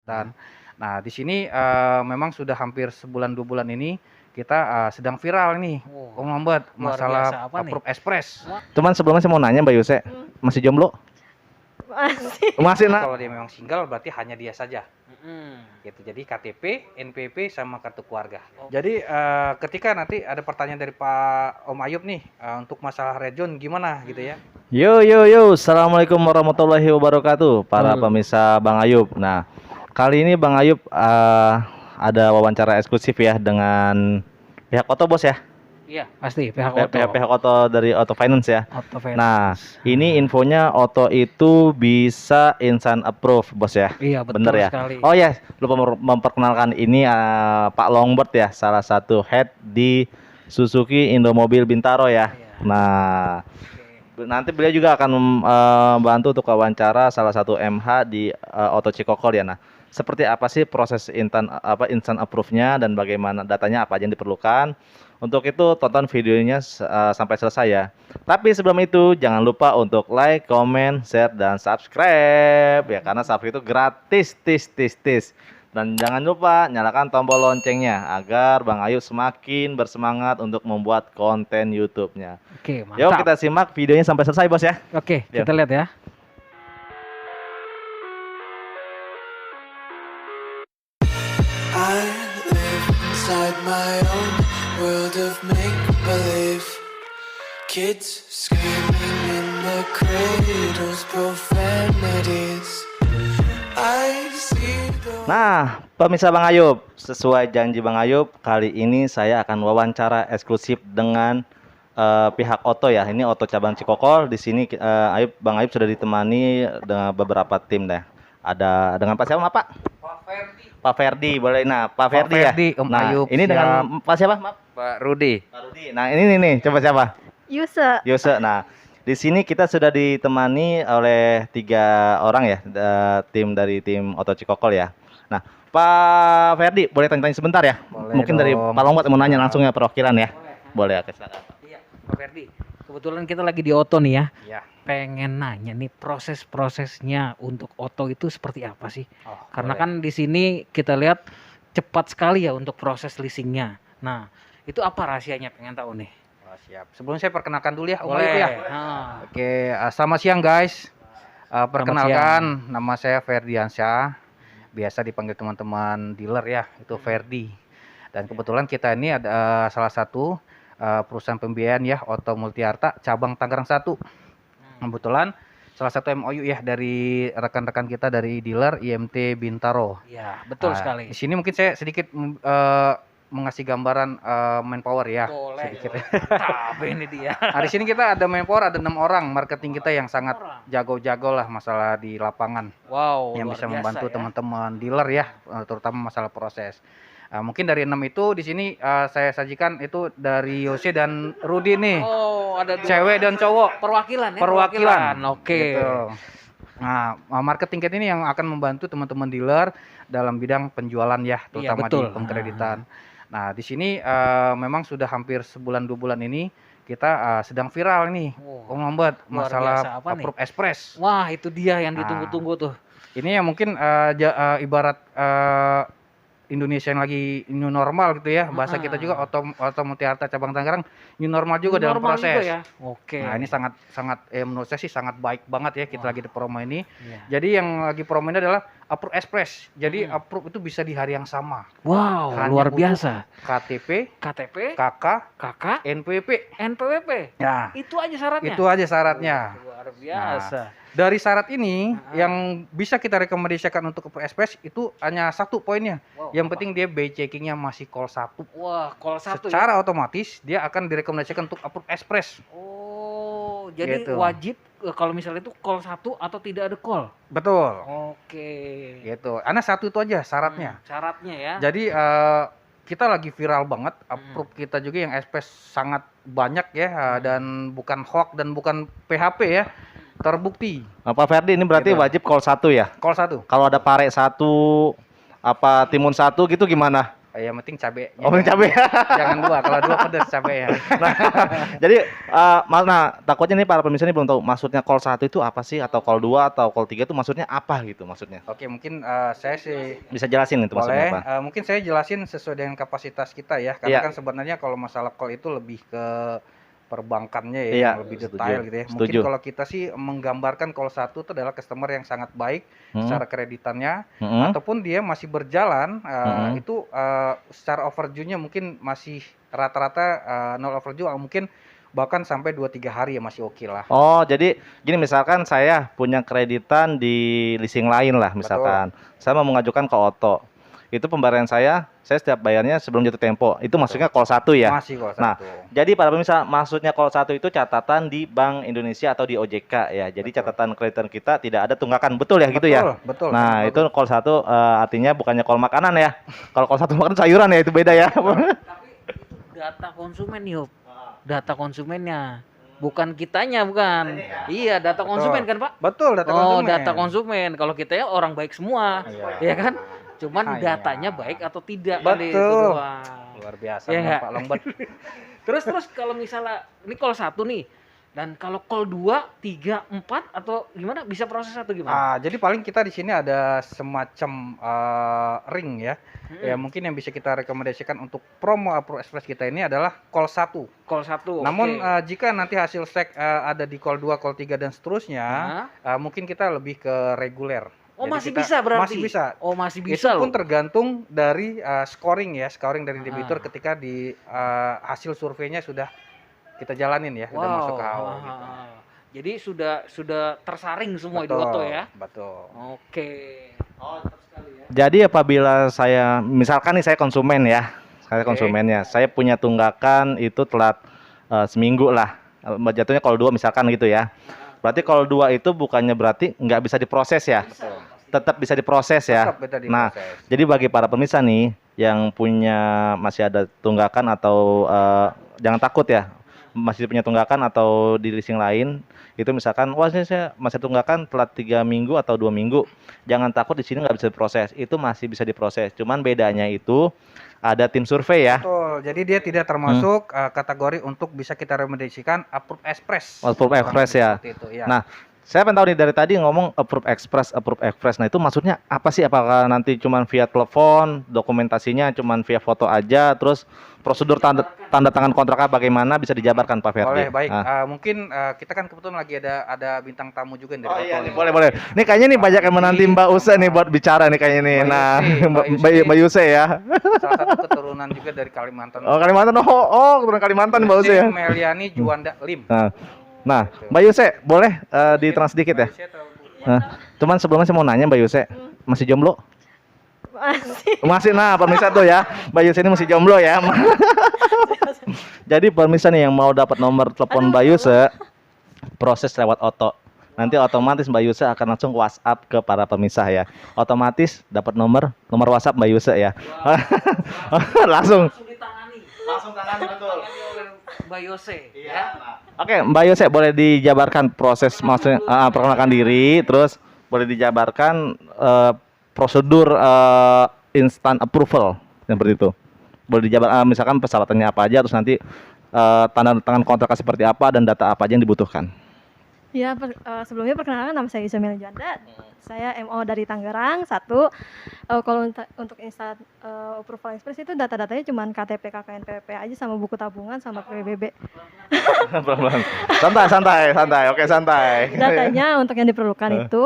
Kreditan. Nah, di sini memang sudah hampir sebulan 2 bulan ini kita sedang viral nih, Oh, Om Lambert, luar biasa masalah apa nih? Approve Express. Cuman sebelumnya saya mau nanya Mbak Yuse, masih jomblo? Masih. Masih nak? Kalau dia memang single berarti hanya dia saja. Mm-mm. Gitu. Jadi KTP, NPP sama kartu keluarga. Oh. Jadi ketika nanti ada pertanyaan dari Pak Om Ayub nih untuk masalah region gimana gitu ya. Yo yo yo, assalamualaikum warahmatullahi wabarakatuh, para pemirsa Bang Ayub. Nah, kali ini Bang Ayub ada wawancara eksklusif ya dengan pihak Oto Bos ya. Iya, pasti pihak Oto. Pihak Oto dari Auto Finance ya. Auto Finance. Nah, ini infonya Oto itu bisa instant approve, Bos ya. Iya, betul Bener ya. sekali. Oh ya, lupa memperkenalkan ini Pak Longbert ya, salah satu head di Suzuki Indomobil Bintaro ya. Iya. Nah, Oke. nanti beliau juga akan membantu untuk wawancara salah satu MH di Auto Cikokol ya. Nah, seperti apa sih proses instant approve-nya dan bagaimana datanya apa aja yang diperlukan? Untuk itu tonton videonya sampai selesai ya. Tapi sebelum itu jangan lupa untuk like, comment, share dan subscribe ya, karena subscribe itu gratis tis. Dan jangan lupa nyalakan tombol loncengnya agar Bang Ayu semakin bersemangat untuk membuat konten YouTube-nya. Oke, mantap. Yuk kita simak videonya sampai selesai, Bos ya. Oke, Yuk. kita lihat ya. I live inside my own world of make-believe. Kids screaming in the cradles, profanities. I see the... Nah, pemirsa Bang Ayub, sesuai janji Bang Ayub, kali ini saya akan wawancara eksklusif dengan pihak Oto ya. Ini Oto cabang Cikokol. Di sini Bang Ayub sudah ditemani dengan beberapa tim deh. Ada dengan Pak siapa, Pak? Pak Ferdi, boleh. Nah, Pak Ferdi ya. Ferdi, Om Nah, Ayub, ini siap. dengan Pak siapa, Maaf? Pak Rudi. Pak Rudi. Nah, ini nih, coba siapa? Yusa. Yose. Nah, di sini kita sudah ditemani oleh 3 orang ya, tim dari tim Oto Cikokol ya. Nah, Pak Ferdi, boleh tanya-tanya sebentar ya? Boleh Mungkin dari dong. Pak Longbert mau nanya langsung ya perwakilan ya. Boleh, oke, silakan. Iya, Pak Ferdi. Kebetulan kita lagi di Oto nih ya. Ya. Pengen nanya nih proses-prosesnya untuk Oto itu seperti apa sih? Oh, Karena boleh. kan di sini kita lihat cepat sekali ya untuk proses leasingnya. Nah, itu apa rahasianya? Pengen tahu nih. Oh, siap. Sebelum saya perkenalkan dulu ya Om Boleh. Ayub ya. Nah, Oke, selamat siang guys. Perkenalkan, nama saya Ferdiansyah. Biasa dipanggil teman-teman dealer ya, itu Ferdi. Dan kebetulan kita ini ada salah satu perusahaan pembiayaan ya, Oto Multiarta cabang Tangerang 1. Kebetulan salah satu MOU ya dari rekan-rekan kita dari dealer IMT Bintaro. iya, betul Nah, sekali. Di sini mungkin saya sedikit mengasih gambaran manpower ya. Boleh. Sedikit. Tapi ini dia. Nah, di sini kita ada manpower, ada 6 orang marketing kita yang sangat orang. jago-jago lah masalah di lapangan Wow, yang luar bisa biasa membantu ya. teman-teman dealer ya, terutama masalah proses. Mungkin dari 6 itu di sini saya sajikan itu dari Yose dan Rudi nih, Oh, ada dua. cewek dan cowok. Perwakilan ya? Perwakilan. Oke. Gitu. Nah, marketing kita ini yang akan membantu teman-teman dealer dalam bidang penjualan ya, terutama di betul. pengkreditan. Nah, di sini memang sudah hampir sebulan 2 bulan ini kita sedang viral nih, Oh, Om Lambert, luar biasa masalah apa nih? Approve Express. Wah, itu dia yang Nah. ditunggu-tunggu tuh. Ini yang mungkin ibarat Indonesia yang lagi new normal gitu ya. Bahasa kita juga Oto Multiarta cabang Tangerang new normal juga dalam Normal proses. juga ya. Oke. Nah, ini sangat menurut saya sih sangat baik banget ya kita Wah. lagi di promo ini. Iya. Jadi yang lagi promo ini adalah Approve Express. Jadi approve itu bisa di hari yang sama. Wow, Hanya luar butuh biasa. KTP, KTP, KK, KK, NPWP. NPWP. Ya, Itu aja syaratnya. itu aja syaratnya. Luar biasa. Dari syarat ini yang bisa kita rekomendasikan untuk Approve Express itu hanya 1 poinnya. Wow, Yang apa? penting dia BI checkingnya masih call 1. Wah, call 1 ya. Secara otomatis dia akan direkomendasikan untuk Approve Express. Oh, jadi Gitu. wajib kalau misalnya itu call 1 atau tidak ada call. Betul. Oke. Gitu. Karena 1 itu aja syaratnya. Syaratnya ya. Jadi kita lagi viral banget, approve kita juga yang Express sangat banyak ya, dan bukan hoax dan bukan PHP ya, terbukti. Pak Ferdi, ini berarti Gitu. wajib call 1 ya? Call 1. Kalau ada pare 1, apa timun 1 gitu gimana? yang penting cabenya. Oh, cabai. Jangan dua, kalau dua pedas cabenya. Nah, jadi takutnya nih para pemirsa ini belum tahu maksudnya call 1 itu apa sih, atau call 2 atau call 3 itu maksudnya apa gitu maksudnya. Oke, mungkin saya sih Bisa jelasin itu maksudnya boleh. apa? Mungkin saya jelasin sesuai dengan kapasitas kita ya, karena Iya. kan sebenarnya kalau masalah call itu lebih ke perbankannya ya, Iya, yang lebih setuju, detail gitu ya. Mungkin setuju. kalau kita sih menggambarkan call 1 itu adalah customer yang sangat baik secara kreditannya, Mm-mm. ataupun dia masih berjalan Mm-mm. itu secara overdue-nya mungkin masih rata-rata nol overdue, mungkin bahkan sampai 2-3 hari ya masih oke lah. Oh, jadi gini, misalkan saya punya kreditan di leasing lain lah misalkan. Saya mau mengajukan ke Oto. Itu pembayaran saya setiap bayarnya sebelum jatuh tempo. Itu maksudnya call 1 ya. Masih call Nah, 1. jadi para pemirsa, maksudnya call 1 itu catatan di Bank Indonesia atau di OJK ya. Jadi catatan kreditan kita tidak ada tunggakan. Betul ya gitu ya? Betul. Nah, itu call 1 artinya bukannya call makanan ya. Kalau call 1 makan sayuran ya, itu beda ya. Tapi itu data konsumen yuk, data konsumennya, bukan kitanya, bukan. Iya, data konsumen kan Pak. Betul, data Oh, konsumen. data konsumen. Kalau kita ya orang baik semua, Iya. ya kan? Cuman Hanya. datanya baik atau tidak kan itu Betul. doang. Luar biasa Iya nih, nggak? Pak Longbert. Terus kalau misalnya ini call 1 nih, dan kalau call 2, 3, 4 atau gimana, bisa proses atau gimana? Jadi paling kita di sini ada semacam ring ya. Ya mungkin yang bisa kita rekomendasikan untuk promo Approve Express kita ini adalah call 1. Call 1. Namun oke. jika nanti hasil sek ada di call 2, call 3 dan seterusnya, Hah? mungkin kita lebih ke reguler. Oh, Jadi masih kita- bisa berarti. Masih bisa. Oh, masih Itu bisa pun loh. tergantung dari scoring ya, scoring dari debitur Ah. ketika di hasil surveinya sudah kita jalanin ya, sudah masuk ke HO gitu. Jadi sudah tersaring semua itu Betul, Oto ya. Betul. Oke. Jadi apabila saya, misalkan nih saya konsumen ya, saya konsumennya, saya punya tunggakan itu telat seminggu lah, jatuhnya call 2 misalkan gitu ya. Berarti call 2 itu bukannya berarti nggak bisa diproses ya, Betul. tetap bisa diproses ya. Tetap bisa Nah, diproses. jadi bagi para pemirsa nih yang punya masih ada tunggakan atau jangan takut ya, masih punya tunggakan atau di leasing lain, itu misalkan wah ini saya masih tunggakan telat 3 minggu atau 2 minggu, jangan takut, di sini nggak bisa diproses, itu masih bisa diproses, cuman bedanya itu ada tim survei ya. Betul. Jadi dia tidak termasuk kategori untuk bisa kita rekomendasikan Approve Express. Approve Express ya. Seperti itu, ya. Nah, saya pengen tahu nih, dari tadi ngomong Approve Express. Nah, itu maksudnya apa sih? Apakah nanti cuman via telepon, dokumentasinya cuman via foto aja, terus prosedur tanda tangan kontraknya bagaimana, bisa dijabarkan Pak Ferdi? Boleh, baik. Nah. Mungkin kita kan kebetulan lagi ada bintang tamu juga nih dari Oh iya, Oto nih, nih. boleh. Nih kayaknya nih banyak yang menanti Mbak Use nih buat bicara nih kayaknya nih. Mbak Nah, Yuse, Mbak Use ya. Salah satu keturunan juga dari Kalimantan. Oh, Kalimantan. Oh, keturunan Kalimantan Mbak Use ya. Meliani Juanda Lim. Nah, Mbak Yuse, boleh diterang sedikit ya? Saya tahu, Bu. Nah, cuman sebelumnya saya mau nanya Mbak Yuse, masih jomblo? Masih. Masih. Nah, pemirsa tuh ya, Mbak Yuse ini masih jomblo ya. Jadi pemirsa nih yang mau dapat nomor telepon Mbak Yuse, proses lewat Oto. Nanti otomatis Mbak Yuse akan langsung WhatsApp ke para pemirsa ya. Otomatis dapat nomor WhatsApp Mbak Yuse ya. Langsung. Langsung tangani betul. Oleh Mbak Yose ya. Oke, Mbak Yose boleh dijabarkan proses, maksudnya perkenalkan diri, terus boleh dijabarkan prosedur instant approval seperti itu. Boleh dijabarkan misalkan persyaratannya apa aja, terus nanti tanda tangan kontrak seperti apa dan data apa aja yang dibutuhkan. Ya, sebelumnya perkenalkan, nama saya Ismail Juanda. Saya MO dari Tangerang. Satu, kalau untuk instant approval express itu data-datanya cuma KTP, KKN, PPP aja sama buku tabungan sama PBB. Pelan-pelan. Santai. Oke, santai. Datanya untuk yang diperlukan itu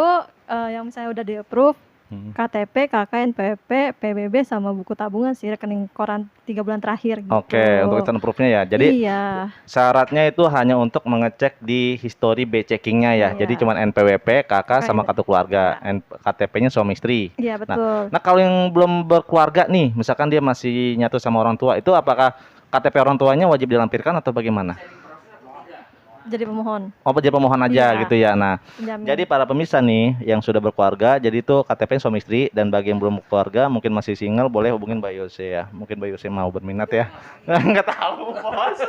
yang misalnya udah di-approve, KTP, KKN, PPP, PBB sama buku tabungan sih, rekening koran 3 bulan terakhir gitu. Oke, untuk instant approve-nya ya. Jadi iya. syaratnya itu hanya untuk mengecek di history B-checking-nya ya. Iya. Jadi cuma NPWP, KK sama kartu keluarga. KTP-nya suami istri. Iya, betul. Nah, kalau yang belum berkeluarga nih, misalkan dia masih nyatu sama orang tua, itu apakah KTP orang tuanya wajib dilampirkan atau bagaimana? Jadi pemohon, Oh, jadi pemohon aja Iya. gitu ya. Nah, penjamin. jadi para pemirsa nih yang sudah berkeluarga, jadi itu KTP suami istri, dan bagi yang belum berkeluarga mungkin masih single, boleh hubungin Mbak Yose ya. Mungkin Mbak Yose mau berminat ya. Nggak tahu, Bos.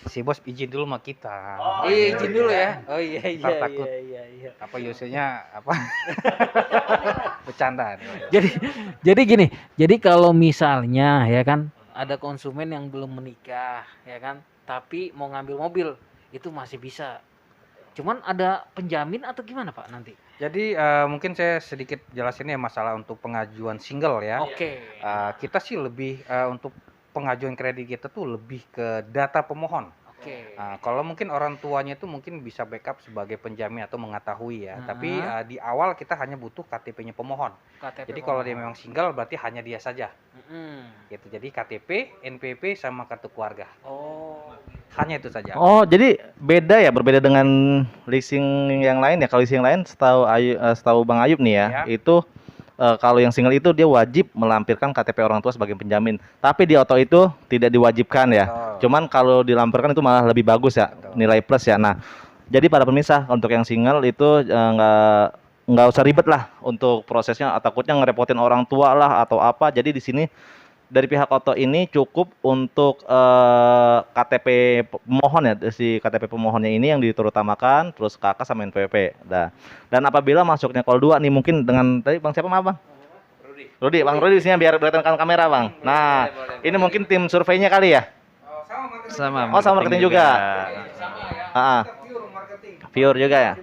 Si bos izin dulu sama kita. Izin dulu ya. Oh iya Ntar takut. iya. Apa Yosenya apa? Bercanda. Jadi gini, jadi kalau misalnya ya kan ada konsumen yang belum menikah ya kan, tapi mau ngambil mobil itu masih bisa. Cuman ada penjamin atau gimana Pak nanti? Jadi mungkin saya sedikit jelasin ya masalah untuk pengajuan single ya. Oke. Kita sih lebih untuk pengajuan kredit kita tuh lebih ke data pemohon. Oke. Kalau mungkin orang tuanya itu mungkin bisa backup sebagai penjamin atau mengetahui ya. Tapi di awal kita hanya butuh KTP-nya pemohon. KTP Jadi kalau dia memang single berarti hanya dia saja. Mm-mm. Gitu. Jadi KTP, NPP sama kartu keluarga. Oh. Hanya itu saja. Oh, jadi beda ya, berbeda dengan leasing yang lain ya. Kalau leasing yang lain setahu Bang Ayub nih ya, itu kalau yang single itu dia wajib melampirkan KTP orang tua sebagai penjamin. Tapi di Oto itu tidak diwajibkan ya. Cuman kalau dilampirkan itu malah lebih bagus ya, nilai plus ya. Nah, jadi para pemirsa untuk yang single itu nggak usah ribet lah untuk prosesnya. Takutnya ngerepotin orang tua lah atau apa. Jadi di sini dari pihak Oto ini cukup untuk KTP pemohon ya, si KTP pemohonnya ini yang diutamakan, terus KK sama NPWP. Dan apabila masuknya call 2 nih mungkin dengan tadi Bang siapa Bang? Rudi, Bang Rudi di sini biar kelihatan kamera Bang. Nah, ini mungkin tim surveinya kali ya? Sama. Oh, sama marketing juga. Pure juga ya.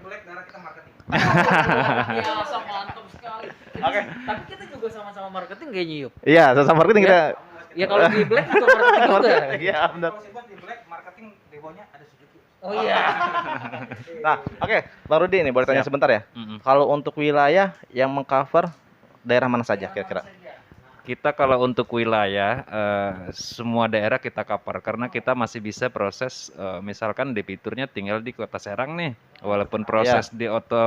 Biasa mantap sekali. Oke. Tapi kita juga sama-sama marketing kayaknya Yup. Iya, sama marketing kita. Ya kalau di Black juga marketing juga. Iya, benar. Di Black marketing demonya ada Suzuki. Oh iya. Nah, oke, Bang Rudi nih boleh tanya sebentar ya. Kalau untuk wilayah yang mengcover daerah mana saja kira-kira? Kita kalau untuk wilayah semua daerah kita cover karena kita masih bisa proses misalkan debiturnya tinggal di Kota Serang nih. Walaupun proses di Oto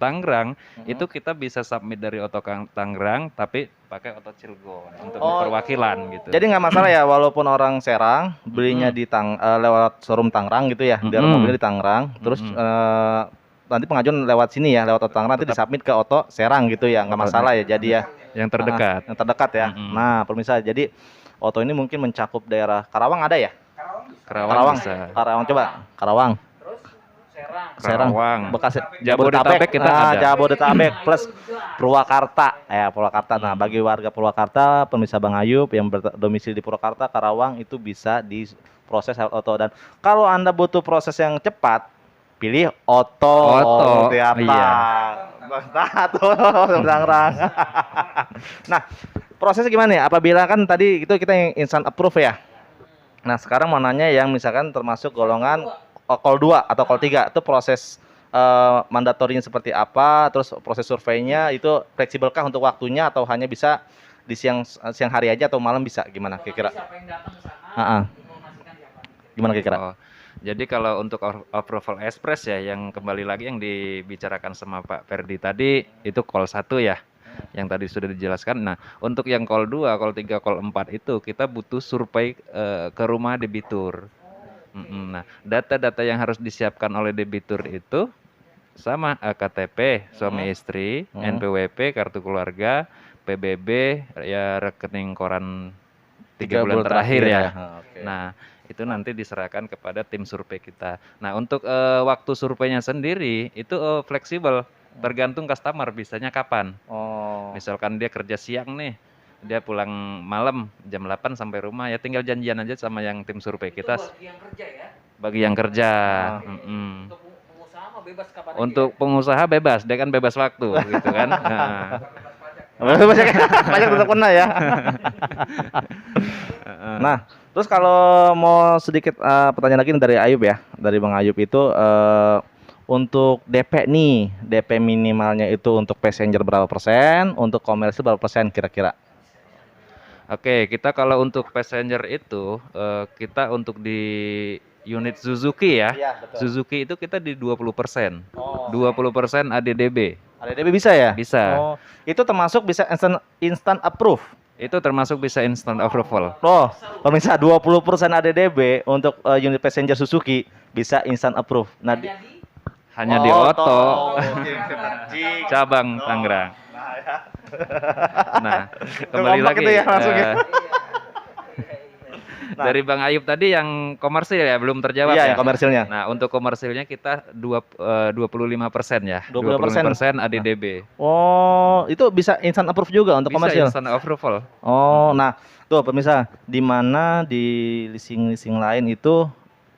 Tangerang itu kita bisa submit dari Oto Tangerang tapi pakai Oto Cilegon untuk perwakilan gitu. Jadi nggak masalah ya walaupun orang Serang belinya di lewat showroom Tangerang gitu ya, biar mobilnya di Tangerang, terus nanti pengajuan lewat sini ya, lewat Oto Tangerang nanti disubmit ke Oto Serang gitu ya, nggak masalah ya jadi ya. Yang terdekat. Yang terdekat ya. Nah, pemirsa, jadi Oto ini mungkin mencakup daerah Karawang ada ya? Karawang bisa. Karawang coba, Karawang. Terus Serang. Karawang. Bekas Jabodetabek kita ada. Jabodetabek plus Purwakarta. Ya, Purwakarta. Nah, bagi warga Purwakarta, pemirsa Bang Ayub yang berdomisili di Purwakarta, Karawang itu bisa diproses lewat Oto. Dan kalau Anda butuh proses yang cepat, pilih Oto. Iya. Nah, prosesnya gimana ya? Apabila kan tadi itu kita yang instant approve ya. Nah, sekarang mau nanya yang misalkan termasuk golongan call 2 atau call 3 itu proses mandatorinya seperti apa? Terus proses surveinya itu fleksibelkah untuk waktunya atau hanya bisa di siang hari aja atau malam bisa? Gimana kira-kira? Siapa yang datang ke sana? Informasikan siapa. Gimana kira-kira? Jadi kalau untuk approval express ya yang kembali lagi yang dibicarakan sama Pak Ferdi tadi itu call 1 ya. Yang tadi sudah dijelaskan. Nah, untuk yang call 2, call 3, call 4 itu kita butuh survei ke rumah debitur. Nah, data-data yang harus disiapkan oleh debitur itu sama KTP suami istri, NPWP, kartu keluarga, PBB, ya rekening koran 3 bulan terakhir ya. Nah, itu nanti diserahkan kepada tim survei kita. Nah, untuk waktu surveinya sendiri itu fleksibel, tergantung customer bisanya kapan. Misalkan dia kerja siang nih, dia pulang malam jam 8 sampai rumah, ya tinggal janjian aja sama yang tim survei kita. Bagi yang kerja ya. Bagi yang kerja. Untuk pengusaha mah bebas kapan Untuk pengusaha bebas, dia kan bebas waktu gitu kan. Banyak tetap kena ya. Nah, terus kalau mau sedikit pertanyaan lagi dari Ayub ya, dari Bang Ayub itu untuk DP nih, DP minimalnya itu untuk passenger berapa persen, untuk komersil berapa persen kira-kira? Oke, kita kalau untuk passenger itu kita untuk di unit Suzuki ya. Suzuki itu kita di 20%. 20% ADDB. ADDB bisa ya? Bisa. Itu termasuk bisa instant approve. Itu termasuk bisa instant approval. Pemirsa 20% ADDB untuk unit passenger Suzuki bisa instant approve. Nah, hanya di Oto cabang Tangerang. Nah, kembali lagi. Ya, Nah. Dari Bang Ayub tadi yang komersil ya belum terjawab Iya, ya. yang komersilnya. Nah, untuk komersilnya kita 25% ya. 25%. 25% ADDB. Oh, itu bisa instant approve juga untuk Bisa komersil. instant approval. Oh, nah, tuh pemirsa, di mana di leasing-leasing lain itu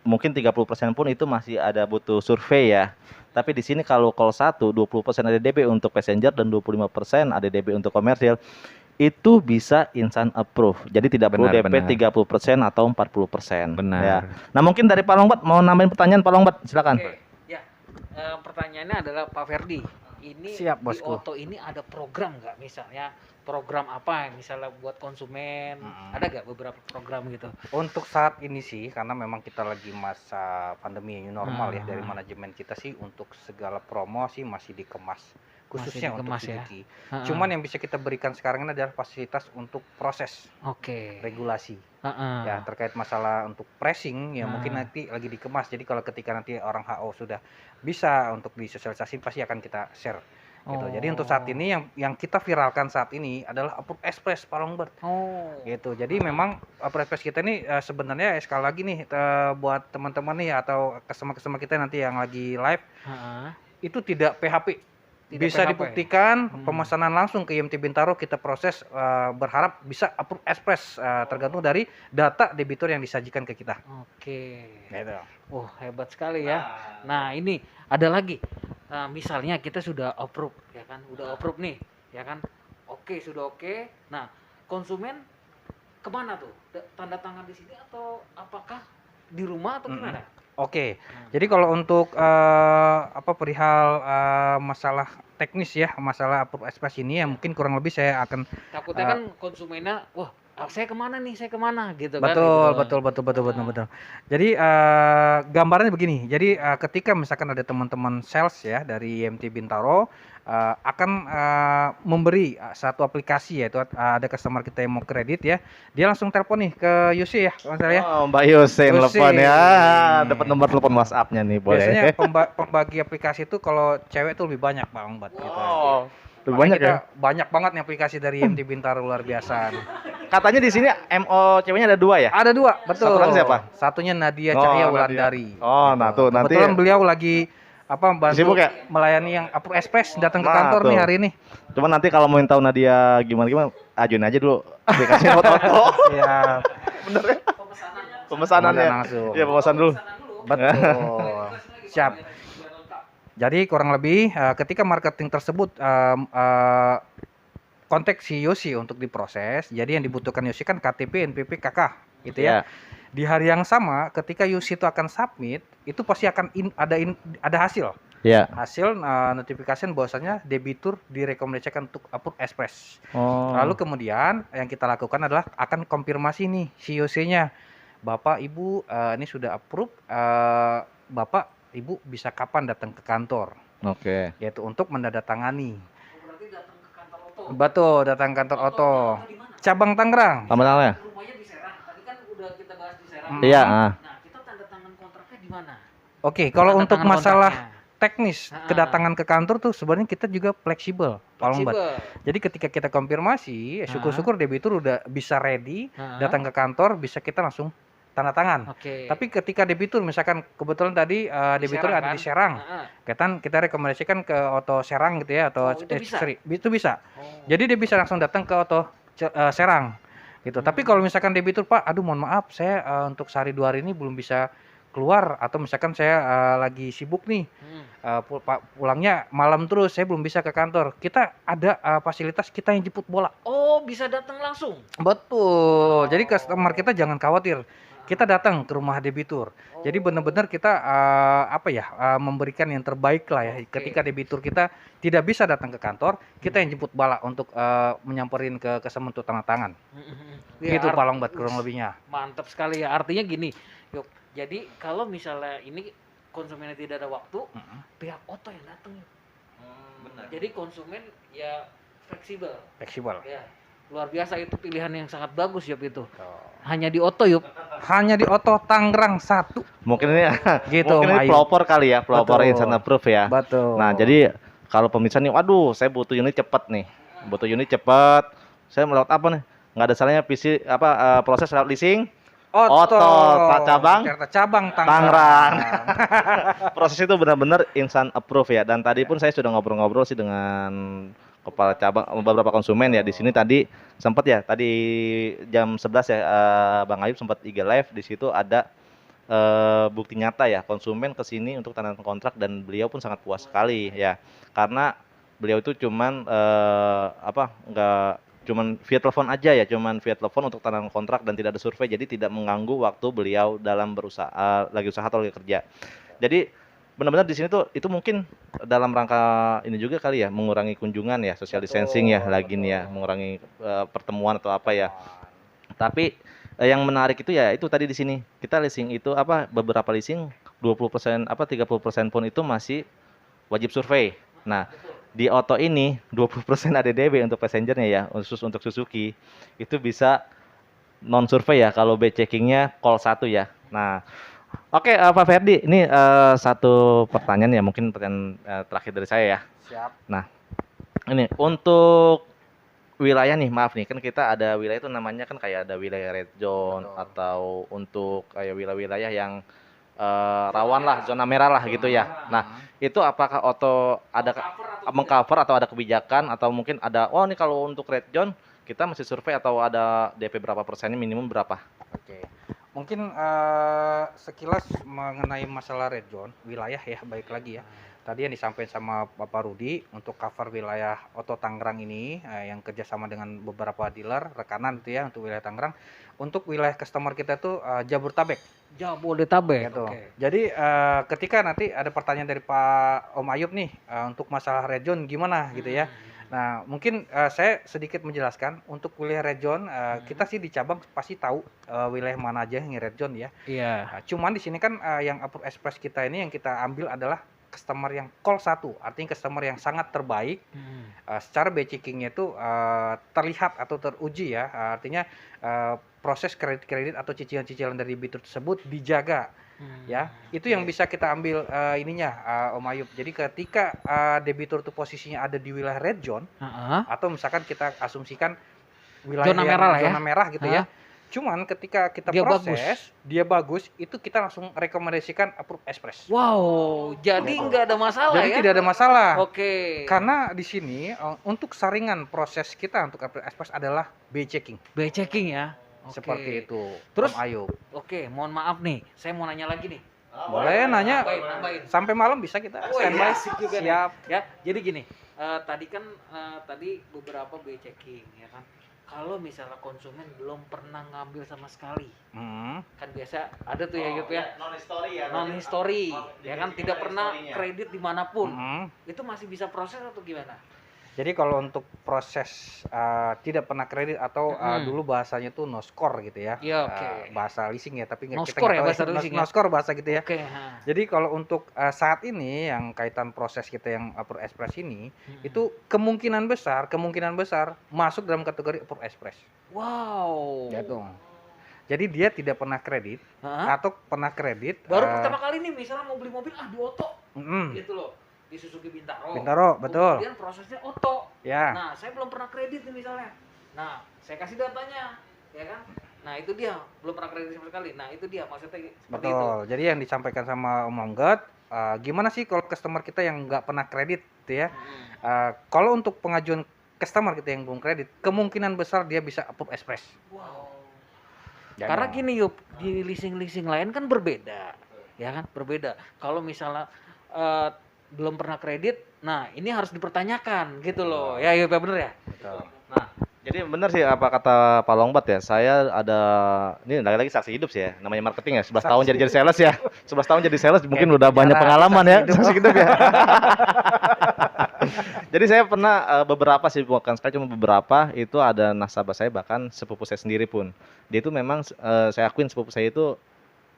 mungkin 30% pun itu masih ada butuh survei ya. Tapi di sini kalau call 1 20% ADDB untuk passenger dan 25% ADDB untuk komersil itu bisa instant approve. Jadi tidak perlu Benar, DP benar. 30% atau 40%. Benar. Ya. Nah, mungkin dari Pak Longbat mau nambahin pertanyaan Pak Longbat, silakan. Oke, ya. Pertanyaannya adalah Pak Ferdi, ini Siap, di bosku. Oto ini ada program nggak, misalnya program apa misalnya buat konsumen, Mm-mm. ada nggak beberapa program gitu? Untuk saat ini sih, karena memang kita lagi masa pandemi new normal ya, Ah. dari manajemen kita sih untuk segala promo sih masih dikemas, khususnya dikemas untuk ya. Suzuki. Heeh. Cuman yang bisa kita berikan sekarang ini adalah fasilitas untuk proses Oke. regulasi. Heeh. Ya, terkait masalah untuk pricing ya mungkin Ah. nanti lagi dikemas. Jadi kalau ketika nanti orang HO sudah bisa untuk disosialisasi pasti akan kita share gitu. Jadi untuk saat ini yang kita viralkan saat ini adalah Approve Express Pak Longbert. Oh. Gitu. Jadi memang Approve Express kita ini sebenarnya sekali lagi nih buat teman-teman nih atau customer-customer kita nanti yang lagi live Heeh. itu tidak PHP. Tidak Bisa PHP. dibuktikan Hmm. pemesanan langsung ke IMT Bintaro kita proses, berharap bisa Approve Express, tergantung dari data debitur yang disajikan ke kita. Oke. Gitu. Oh, hebat sekali ya. Nah, ini ada lagi. Misalnya kita sudah approve, ya kan? Udah approve nih, ya kan? Oke, sudah oke. Nah, konsumen kemana tuh? Tanda tangan di sini atau apakah di rumah atau gimana? Oke, jadi kalau untuk perihal masalah teknis ya, masalah Approve Express ini ya mungkin kurang lebih saya akan Takutnya kan konsumennya, wah, saya kemana nih? Saya kemana? Gitu kan? betul, gitu. betul. Jadi gambarannya begini. Jadi ketika misalkan ada teman-teman sales ya dari IMT Bintaro akan memberi satu aplikasi yaitu ada customer kita yang mau kredit ya, dia langsung telepon nih ke Yusi ya, Mas Al ya. Oh, Mbak Yusin Yusin. telepon ya. Dapat nomor telepon WhatsApp-nya nih, boleh. Biasanya pembagi aplikasi itu kalau cewek tuh lebih banyak Bang Bat gitu. Oh, lebih Makanya banyak kita ya. banyak banget nih aplikasi dari IMT Bintaro luar biasa. Katanya di sini MO ceweknya ada 2 ya? Ada 2, betul. Satu lagi siapa? Satunya Nadia Oh, Cahya Nadia. Wulandari. Oh, nah tuh nanti Kebetulan beliau lagi bantu Sibuk ya? melayani yang Approve Express datang ke Nah, kantor nih tuh. hari ini. Cuman nanti kalau mau tahu Nadia gimana ajuin aja dulu aplikasinya buat Oto. Ya, Bener ya? Pemesanan ya. langsung. Iya, pemesan dulu. Betul. Siap. Jadi kurang lebih ketika marketing tersebut konteks si Yosi untuk diproses, jadi yang dibutuhkan Yosi kan KTP, NPP, KK gitu ya. Ya. Di hari yang sama ketika Yosi itu akan submit, itu pasti akan ada hasil. Iya. Hasil notifikasi bahwasanya debitur direkomendasikan untuk Approve Express. Oh. Lalu kemudian yang kita lakukan adalah akan konfirmasi nih si Yosi-nya. Bapak, Ibu, ini sudah approve. Bapak, Ibu bisa kapan datang ke kantor? Oke. Yaitu untuk menandatangani. Berarti datang ke kantor Oto. Betul, datang ke kantor Oto. Cabang Tangerang. Tambah-tambahnya? Rumahnya di Serang. Tadi kan udah kita bahas di Serang. Iya, Nah, kita tanda tangan kontraknya di mana? Oke, kalau Tanda untuk tangan masalah kontraknya. teknis kedatangan ke kantor tuh sebenarnya kita juga fleksibel, Pak Lombat. Fleksibel. Jadi ketika kita konfirmasi, syukur-syukur debitur udah bisa ready Heeh. datang ke kantor, bisa kita langsung tanda tangan. Oke. Tapi ketika debitur misalkan kebetulan tadi debitur Serang, ada kan? di Serang, Heeh. kita rekomendasikan ke Oto Serang gitu ya, atau Oh, itu bisa? itu bisa. Oh. Jadi dia bisa langsung datang ke Oto Serang gitu. Tapi kalau misalkan debitur, Pak, aduh mohon maaf saya untuk sehari 2 hari ini belum bisa keluar, atau misalkan saya lagi sibuk nih, pulangnya malam terus, saya belum bisa ke kantor. Kita ada fasilitas kita yang jemput bola. Oh, bisa datang langsung. Betul. Jadi customer kita jangan khawatir. Kita datang ke rumah debitur. Jadi benar-benar kita memberikan yang terbaik lah ya. Oke. Ketika debitur kita tidak bisa datang ke kantor, kita yang jemput bola untuk menyamperin ke customer untuk tanda tangan. Ya, Gitu Pak Longbat kurang lebihnya. Mantap sekali ya. Artinya gini, yuk. Jadi kalau misalnya ini konsumennya tidak ada waktu, pihak Oto yang datang. Yuk. Jadi konsumen ya fleksibel. Fleksibel. Ya. Luar biasa, itu pilihan yang sangat bagus ya itu. Hanya di Oto yuk. Hanya di Oto Tangerang 1. Mungkin ini Gitu, mungkin Om ini Ayu. pelopor kali ya, pelopor Betul. instant approve ya. Betul. Nah, jadi kalau pemirsa nih, waduh, saya butuh unit cepat nih. Butuh unit cepat. Saya melewat apa nih? Nggak ada salahnya proses lewat leasing Pak Cabang Jakarta Cabang Tangerang. Proses itu benar-benar instant approve ya. Dan tadi pun saya sudah ngobrol-ngobrol sih dengan kepala cabang beberapa konsumen ya di sini tadi sempat ya tadi jam 11 ya Bang Ayub sempat IG live di situ ada bukti nyata ya konsumen ke sini untuk tanda tangan kontrak dan beliau pun sangat puas sekali ya karena beliau itu cuman nggak cuman via telepon aja ya cuman via telepon untuk tanda tangan kontrak dan tidak ada survei jadi tidak mengganggu waktu beliau dalam berusaha lagi usaha atau lagi kerja jadi benar-benar di sini tuh itu mungkin dalam rangka ini juga kali ya mengurangi kunjungan ya social distancing ya lagi nih ya mengurangi pertemuan atau apa ya tapi yang menarik itu ya itu tadi di sini kita leasing itu beberapa leasing 20% 30% pun itu masih wajib survei. Nah, di Oto ini 20% ADDB untuk passengernya ya khusus untuk Suzuki itu bisa non survei ya kalau B checkingnya call 1 ya. Nah, oke Pak Ferdi ini satu pertanyaan ya mungkin pertanyaan terakhir dari saya ya. Siap. Nah, ini untuk wilayah nih, maaf nih, kan kita ada wilayah itu namanya kan kayak ada wilayah red zone Betul. atau untuk kayak wilayah-wilayah yang rawan lah, zona merah lah gitu ya. Nah, itu apakah Oto ada mengcover atau ada kebijakan atau mungkin ada, oh ini kalau untuk red zone kita masih survei atau ada DP berapa persennya minimum berapa? Oke. Mungkin sekilas mengenai masalah red zone wilayah ya baik lagi ya. Tadi yang disampaikan sama Bapak Rudi untuk cover wilayah Oto Tangerang ini yang kerjasama dengan beberapa dealer rekanan itu ya untuk wilayah Tangerang. Untuk wilayah customer kita tuh Jabodetabek. Jabodetabek. Gitu. Oke. Jadi ketika nanti ada pertanyaan dari Pak Om Ayub nih untuk masalah red zone gimana gitu ya. Nah mungkin saya sedikit menjelaskan untuk wilayah red zone kita sih di cabang pasti tahu wilayah mana aja yang red zone ya. Iya. Nah, cuman di sini kan yang Approve Express kita ini yang kita ambil adalah customer yang call 1, artinya customer yang sangat terbaik. Secara B-checkingnya itu terlihat atau teruji ya, artinya proses kredit atau cicilan-cicilan dari debitur tersebut dijaga ya. Itu yang bisa kita ambil Om Ayub. Jadi ketika debitur itu posisinya ada di wilayah red zone atau misalkan kita asumsikan wilayah Zona yang merah lah ya. zona merah gitu ya. Cuman ketika kita Dia proses, dia bagus, itu kita langsung rekomendasikan Approve Express. Wow, jadi nggak ada masalah Jadi ya? tidak ada masalah. Oke. Karena di sini untuk saringan proses kita untuk Approve Express adalah B checking. B checking ya. Oke. Seperti itu. Terus? Om Ayub. Oke, mohon maaf nih, saya mau nanya lagi nih. Boleh nanya. Tambahin. Sampai malam bisa kita Oh, iya, standby. asik juga nih. Siap. Ya, jadi gini, tadi kan tadi beberapa B checking ya kan. Kalau misalnya konsumen belum pernah ngambil sama sekali, kan biasa ada tuh ya Yup ya, non history ya. non history, ya kan tidak pernah historinya. kredit dimanapun, Mm-mm. itu masih bisa proses atau gimana? Jadi kalau untuk proses tidak pernah kredit atau dulu bahasanya tuh no score gitu ya. Iya, oke. Bahasa leasing ya, tapi No kita score nggak ya tahu bahasa leasing ya? no score bahasa gitu ya. Oke. Jadi kalau untuk saat ini yang kaitan proses kita yang Approve Express ini itu kemungkinan besar masuk dalam kategori Approve Express. Wow. Gitu. Jadi dia tidak pernah kredit Hah? atau pernah kredit Baru pertama kali nih misalnya mau beli mobil di Oto, mm-mm. gitu loh, di Suzuki Bintaro. Bintaro, betul. Kemudian prosesnya Oto. Ya. Nah, saya belum pernah kredit nih misalnya. Nah, saya kasih datanya, ya kan? Nah, itu dia, belum pernah kredit sama sekali. Nah, itu dia maksudnya seperti itu. Betul. Jadi yang disampaikan sama Om Longgot, gimana sih kalau customer kita yang nggak pernah kredit, gitu ya? Kalau untuk pengajuan customer kita yang belum kredit, kemungkinan besar dia bisa Approve Express. Wow. Ya, Karena no. gini Yup, di leasing-leasing lain kan berbeda, ya kan? Berbeda. Kalau misalnya belum pernah kredit, nah ini harus dipertanyakan gitu loh. Ya, Yup, ya bener ya? Betul. Nah, jadi benar sih apa kata Pak Longbat ya. Saya ada ini lagi-lagi saksi hidup sih ya. Namanya marketing ya. 11 tahun jadi sales ya. 11 tahun jadi sales mungkin udah banyak pengalaman ya. Saksi hidup ya. Jadi saya pernah beberapa sih bukan sekali cuma beberapa itu ada nasabah saya bahkan sepupu saya sendiri pun. Dia itu memang saya akuin sepupu saya itu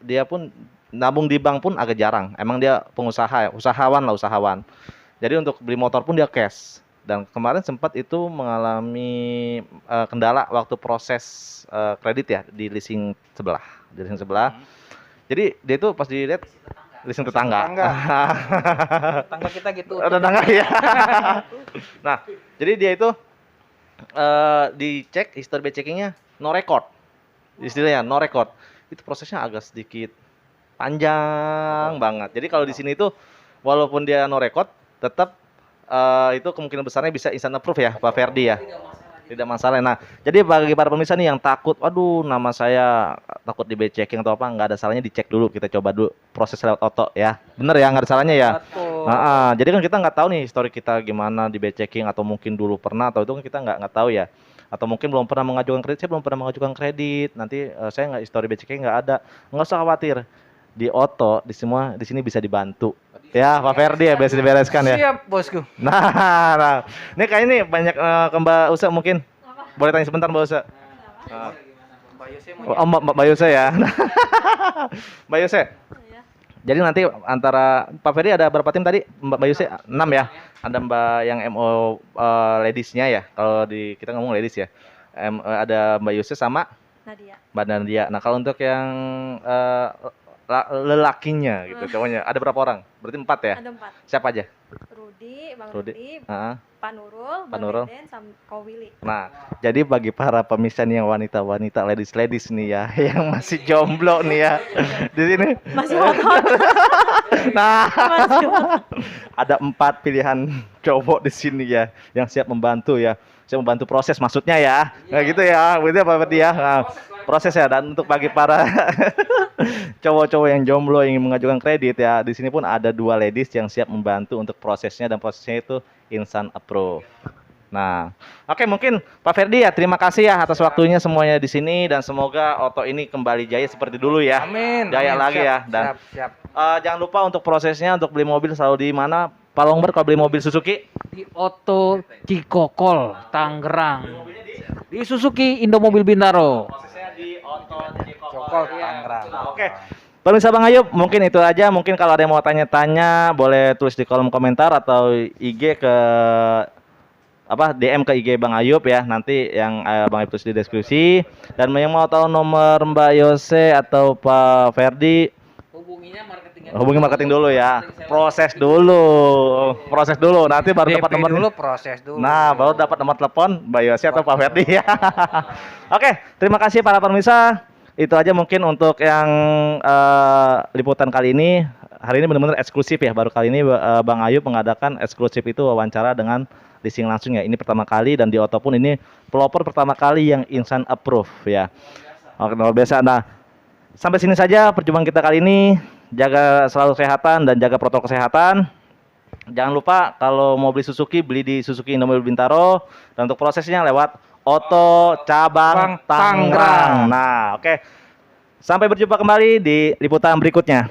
dia pun nabung di bank pun agak jarang. Emang dia pengusaha, usahawan. Jadi untuk beli motor pun dia cash. Dan kemarin sempat itu mengalami kendala waktu proses kredit ya di leasing sebelah. Jadi dia itu pas dilihat leasing tetangga. Tangga kita gitu. Tetangga ya. Nah, jadi dia itu dicek history checkingnya no record. Istilahnya no record. itu prosesnya agak sedikit panjang banget. Jadi kalau di sini itu walaupun dia no record, tetap itu kemungkinan besarnya bisa instant approve ya, Pak Ferdi ya. Tidak masalah. Nah, jadi bagi para pemirsa nih yang takut, waduh nama saya takut di checking atau apa, nggak ada salahnya dicek dulu. Kita coba dulu proses lewat oto ya. Bener ya, nggak ada salahnya ya. Betul. Jadi kan kita nggak tahu nih histori kita gimana di checking atau mungkin dulu pernah atau itu kan kita nggak tahu ya. Atau mungkin belum pernah mengajukan kredit, saya belum pernah mengajukan kredit. Nanti saya nggak histori checking nggak ada. Nggak usah khawatir. Di oto, di semua di sini bisa dibantu. Ya, Pak Ferdi ya bisa dibereskan ya. Siap, bosku. Nah, ini kayak ini banyak ke Mbak Usa mungkin. Boleh tanya sebentar Mbak Usa. Mbak Yose mau Oh, Mbak Yose ya. Mbak Yose. Iya. Jadi nanti antara Pak Ferdi ada berapa tim tadi? Mbak Yose 6 ya. Ada Mbak yang MO ladies-nya ya. Kalau di kita ngomong ladies ya. Ada Mbak Yose sama Nadia. Mbak Nadia. Nah, kalau untuk yang lelakinya gitu cowoknya ada berapa orang? Berarti 4 ya? Ada 4. Siapa aja? Rudi, Bang Rudi. Rudi, Heeh. Pak Nurul, Pak Bang Nurul. Deden, sama Ko Willy. Nah, jadi bagi para pemirsa nih yang wanita-wanita, ladies-ladies nih ya, yang masih jomblo nih ya, di sini. Masih hot-hot. Nah, Masih hot. ada 4 pilihan cowok di sini ya, yang siap membantu ya, siap membantu proses maksudnya ya, kayak gitu ya, begitu ya Pak Ferdi ya. Nah, proses ya, dan untuk bagi para cowok-cowok yang jomblo yang ingin mengajukan kredit ya, di sini pun ada 2 ladies yang siap membantu untuk prosesnya dan prosesnya itu instant approve. Nah, oke mungkin Pak Ferdi ya terima kasih ya atas waktunya semuanya di sini dan semoga oto ini kembali jaya seperti dulu ya. Amin. Jaya amin. lagi Siap, ya dan siap. jangan lupa untuk prosesnya untuk beli mobil selalu di mana? Pak Longber kalau beli mobil Suzuki Di Oto Cikokol, Tangerang. Di Suzuki Indomobil Bintaro. prosesnya di Oto Cokol Tangerang. Oke. Pemirsa Bang Ayub, mungkin itu aja. Mungkin kalau ada yang mau tanya-tanya, boleh tulis di kolom komentar atau IG ke DM ke IG Bang Ayub ya. Nanti yang Bang Ayub tulis di deskripsi. Dan yang mau tahu nomor Mbak Yose atau Pak Ferdi, hubungi marketing dulu ya. Proses dulu. Nanti baru dapat DP nomor. dulu, proses dulu. Nah, baru dapat nomor telepon Mbak Yose atau Pak Ferdi ya. Oke, terima kasih para pemirsa. Itu aja mungkin untuk yang liputan kali ini. Hari ini benar-benar eksklusif ya. Baru kali ini Bang Ayub mengadakan eksklusif itu wawancara dengan leasing langsung ya. Ini pertama kali dan di Oto pun ini pelopor pertama kali yang instant approve ya. Oke, luar biasa. Nah, sampai sini saja perjumpaan kita kali ini. Jaga selalu kesehatan dan jaga protokol kesehatan. Jangan lupa kalau mau beli Suzuki, beli di Suzuki Indomobil Bintaro. Dan untuk prosesnya lewat Oto Cabang Tangerang. Tangerang. Nah, oke. Sampai berjumpa kembali di liputan berikutnya.